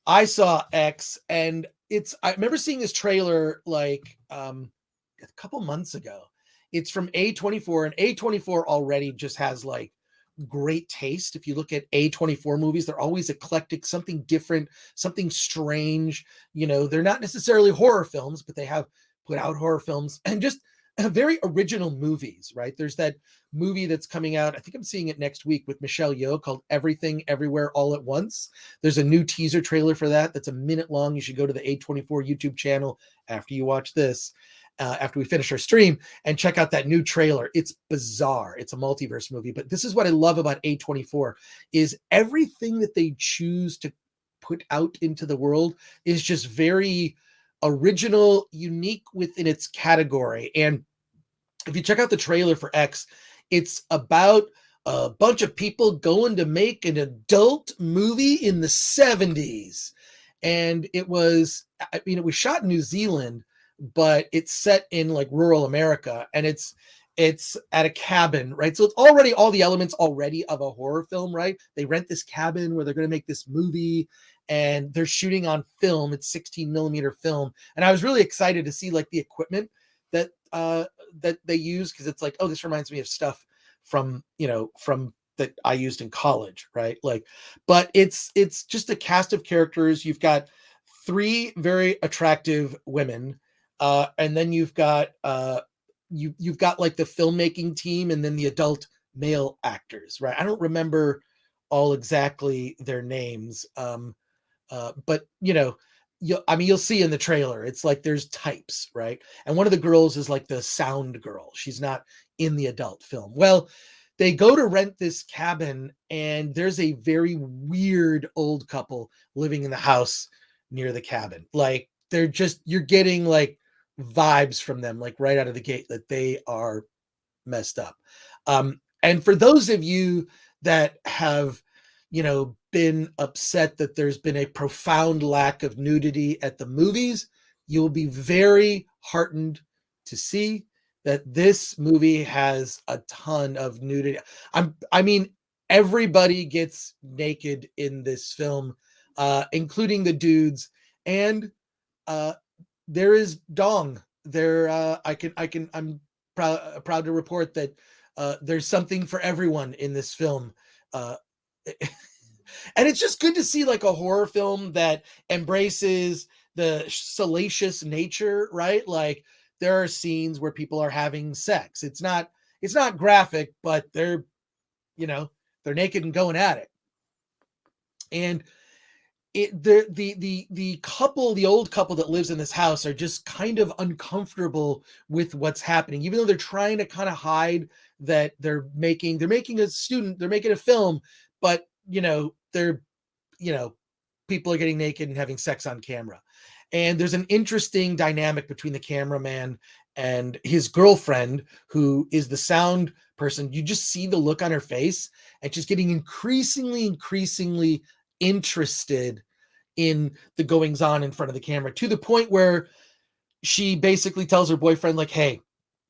I saw X, and I remember seeing this trailer like a couple months ago. It's from A24, and A24 already just has like great taste. If you look at A24 movies, they're always eclectic, something different, something strange. They're not necessarily horror films, but they have put out horror films and just very original movies, right? There's that movie that's coming out. I think I'm seeing it next week with Michelle Yeoh called Everything Everywhere All at Once. There's a new teaser trailer for that that's a minute long. You should go to the A24 YouTube channel after you watch this, after we finish our stream, and check out that new trailer. It's bizarre. It's a multiverse movie, but this is what I love about A24 is everything that they choose to put out into the world is just very original, unique within its category. And if you check out the trailer for X, it's about a bunch of people going to make an adult movie in the 70s. And it was shot in New Zealand, but it's set in like rural America, and it's at a cabin, right? So it's already all the elements already of a horror film, right? They rent this cabin where they're going to make this movie, and they're shooting on film. It's 16 millimeter film. And I was really excited to see like the equipment that that they use, because it's like, oh, this reminds me of stuff from that I used in college, right? Like, but it's just a cast of characters. You've got three very attractive women, and then you've got you've got like the filmmaking team, and then the adult male actors, right? I don't remember all exactly their names, but you'll see in the trailer, it's like there's types, right? And one of the girls is like the sound girl. She's not in the adult film. Well, they go to rent this cabin, and there's a very weird old couple living in the house near the cabin. Like you're getting like vibes from them, like right out of the gate, that they are messed up. And for those of you that have, been upset that there's been a profound lack of nudity at the movies, you'll be very heartened to see that this movie has a ton of nudity. I mean, everybody gets naked in this film, including the dudes, and uh, there is dong. I'm proud to report that there's something for everyone in this film. Uh, and it's just good to see like a horror film that embraces the salacious nature, right? Like there are scenes where people are having sex. It's not graphic, but they're naked and going at it. And the old couple that lives in this house are just kind of uncomfortable with what's happening, even though they're trying to kind of hide that they're making a film, but they're people are getting naked and having sex on camera. And there's an interesting dynamic between the cameraman and his girlfriend, who is the sound person. You just see the look on her face, and she's getting increasingly interested in the goings on in front of the camera, to the point where she basically tells her boyfriend, like, hey,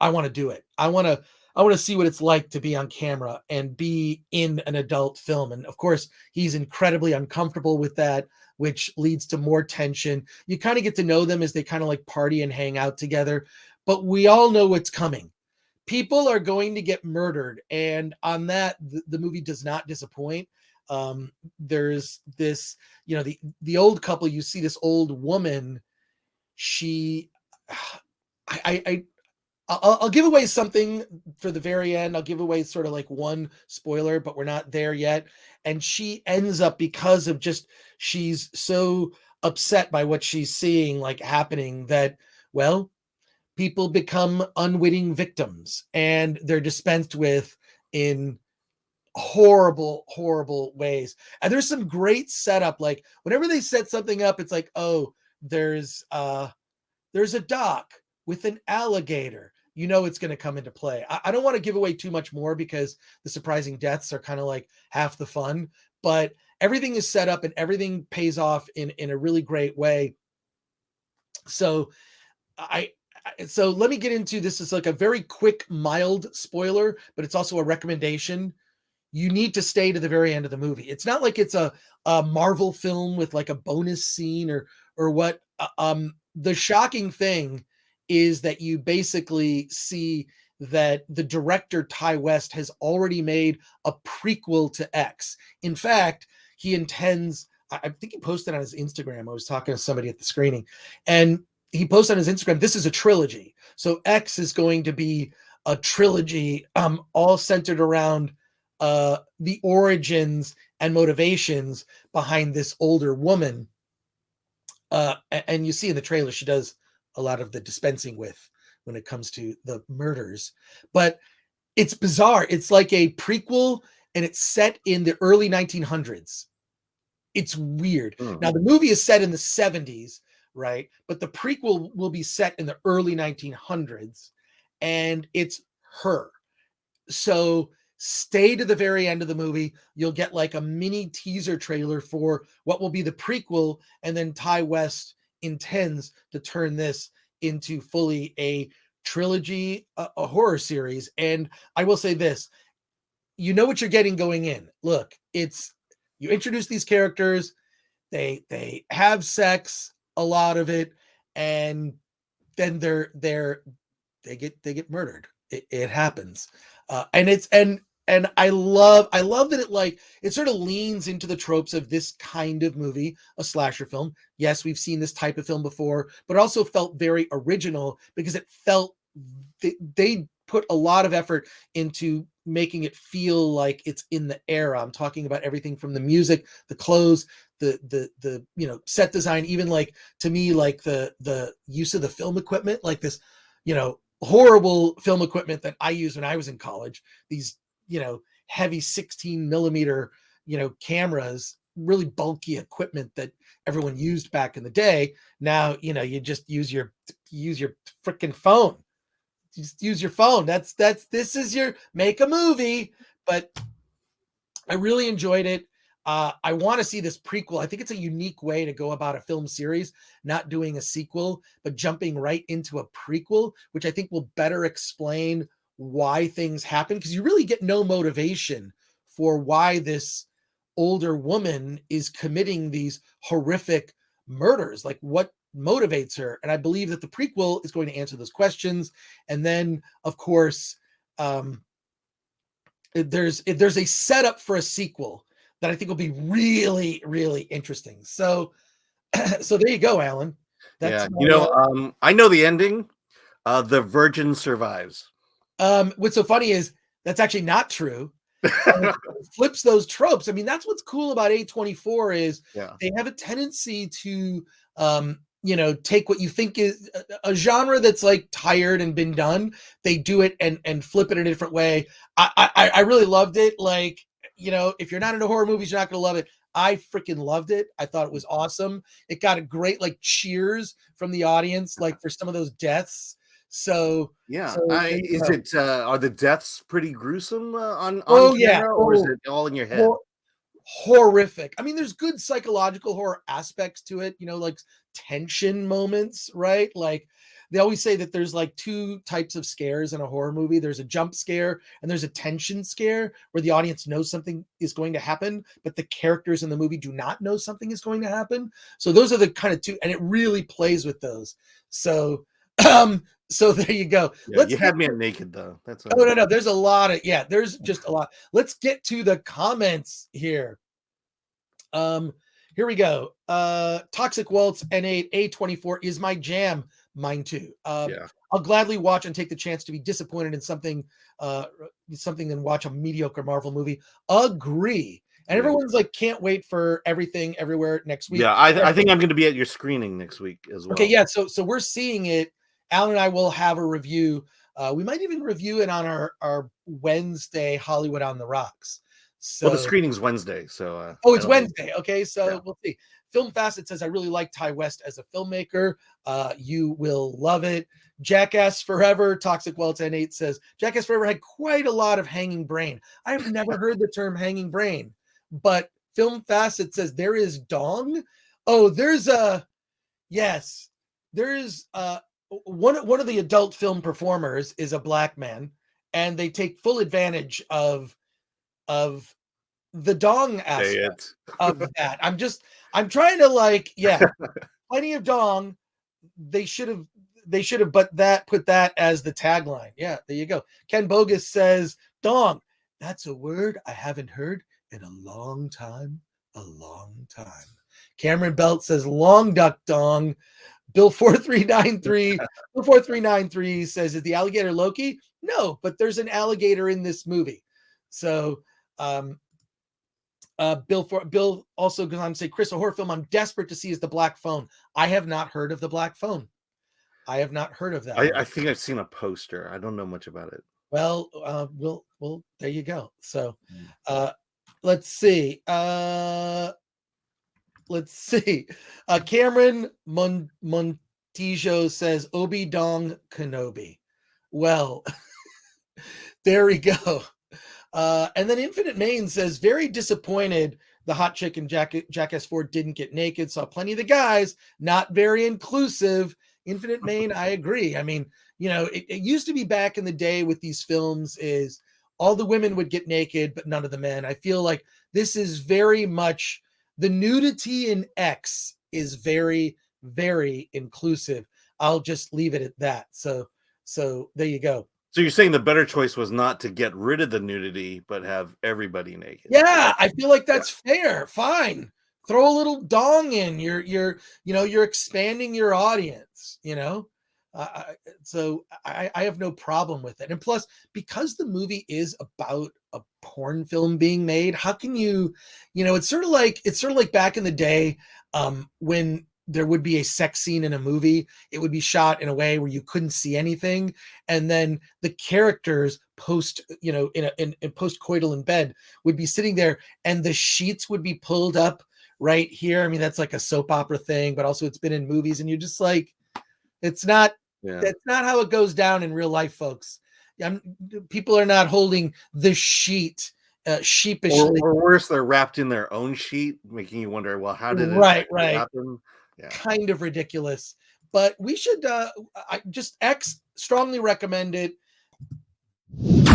I want to do it. I want to see what it's like to be on camera and be in an adult film. And of course, he's incredibly uncomfortable with that, which leads to more tension. You kind of get to know them as they kind of like party and hang out together, but we all know what's coming. People are going to get murdered, and on that, the movie does not disappoint. There's this, the old couple. You see this old woman. She, I I'll give away something for the very end. I'll give away sort of like one spoiler, but we're not there yet. And she ends up, because of just, she's so upset by what she's seeing like happening, that, well, people become unwitting victims, and they're dispensed with in horrible ways. And there's some great setup. Like whenever they set something up, it's like, oh, there's a dock with an alligator. It's going to come into play. I don't want to give away too much more, because the surprising deaths are kind of like half the fun, but everything is set up and everything pays off in a really great way. So so let me get into this. Is like a very quick, mild spoiler, but it's also a recommendation. you need to stay to the very end of the movie. It's not like it's a Marvel film with like a bonus scene or what. The shocking thing is that you basically see that the director Ty West has already made a prequel to X. In fact, he intends. I think he posted on his Instagram. I was talking to somebody at the screening, and he posted on his Instagram, this is a trilogy. So X is going to be a trilogy, all centered around the origins and motivations behind this older woman. And you see in the trailer, she does a lot of the dispensing with when it comes to the murders. But it's bizarre. It's like a prequel, and it's set in the early 1900s. It's weird. Now, the movie is set in the 70s, right? But the prequel will be set in the early 1900s, and it's her. So stay to the very end of the movie. You'll get like a mini teaser trailer for what will be the prequel, and then Ty West intends to turn this into fully a trilogy, a horror series. And I will say this, you know what you're getting going in. Look, you introduce these characters, they have sex, a lot of it, and then they get murdered. It happens. And I love that it sort of leans into the tropes of this kind of movie, a slasher film. Yes, we've seen this type of film before, but also felt very original because it felt they put a lot of effort into making it feel like it's in the era. I'm talking about everything from the music, the clothes, the set design, even like, to me, like the use of the film equipment, like this, horrible film equipment that I used when I was in college. These, heavy 16 millimeter, cameras, really bulky equipment that everyone used back in the day. Now, you just use your freaking phone. You just use your phone. This is your make a movie. But I really enjoyed it. I want to see this prequel. I think it's a unique way to go about a film series, not doing a sequel, but jumping right into a prequel, which I think will better explain why things happen, because you really get no motivation for why this older woman is committing these horrific murders. Like, what motivates her? And I believe that the prequel is going to answer those questions. And then, of course, there's a setup for a sequel that I think will be really, really interesting. So there you go, Alan. That's I know the ending. The virgin survives. What's so funny is that's actually not true. It flips those tropes. I mean, that's what's cool about A24 is they have a tendency to take what you think is a genre that's like tired and been done. They do it and flip it in a different way. I really loved it. Like, if you're not into horror movies, you're not going to love it. I freaking loved it. I thought it was awesome. It got a great like cheers from the audience, like for some of those deaths. So are the deaths pretty gruesome on camera, or is it all in your head? Well, horrific. I mean, there's good psychological horror aspects to it, like tension moments, right? Like, they always say that there's like two types of scares in a horror movie. There's a jump scare and there's a tension scare where the audience knows something is going to happen, but the characters in the movie do not know something is going to happen. So those are the kind of two, and it really plays with those. So there you go. Yeah, you had me at naked though. That's no. There's a lot of there's just a lot. Let's get to the comments here. Here we go. Toxic Waltz N8 A24 is my jam. Mine too. I'll gladly watch and take the chance to be disappointed in something than watch a mediocre Marvel movie. Agree. And everyone's like, can't wait for Everything Everywhere next week. Yeah, I think I'm going to be at your screening next week as well. Okay, yeah. So we're seeing it. Alan and I will have a review. We might even review it on our Wednesday Hollywood on the Rocks. So the screening's Wednesday. So it's Wednesday. Okay, so we'll see. Film Facet says, I really like Ty West as a filmmaker. You will love it. Jackass Forever, Toxic Waltz N8 says, Jackass Forever had quite a lot of hanging brain. I've never heard the term hanging brain, but Film Facet says there is dong. Oh, there's one of the adult film performers is a black man, and they take full advantage of of the dong Say aspect it. of that. I'm trying to like, yeah, plenty of dong. They should have, but put that as the tagline. Yeah, there you go. Ken Bogus says, dong, that's a word I haven't heard in a long time. A long time. Cameron Belt says, long duck dong. Bill 4393 says, is the alligator Loki? No, but there's an alligator in this movie. So, Bill also goes on to say, Chris, a horror film I'm desperate to see is The Black Phone. I have not heard of The Black Phone. I have not heard of that. I think I've seen a poster. I don't know much about it. Well, we'll there you go. So, let's see. Cameron Montijo says Obi Dong Kenobi. Well, there we go. And then Infinite Main says, very disappointed the hot chick in Jackass 4 didn't get naked. Saw plenty of the guys, not very inclusive. Infinite Main, I agree. I mean, you know, it used to be back in the day with these films is all the women would get naked, but none of the men. I feel like this is very much, the nudity in X is very, very inclusive. I'll just leave it at that. So there you go. So you're saying the better choice was not to get rid of the nudity, but have everybody naked. Yeah, I feel like that's fair. Fine. Throw a little dong in. You're expanding your audience, you know? So I have no problem with it. And plus, because the movie is about a porn film being made, how can you know, it's sort of like back in the day, when there would be a sex scene in a movie, it would be shot in a way where you couldn't see anything. And then the characters post coital in bed would be sitting there and the sheets would be pulled up right here. I mean, that's like a soap opera thing, but also it's been in movies and you're just like, that's not how it goes down in real life, folks. People are not holding the sheet sheepishly. Or worse, they're wrapped in their own sheet, making you wonder, well, how did it happen? Yeah. Kind of ridiculous, but we should X strongly recommend it. Movies,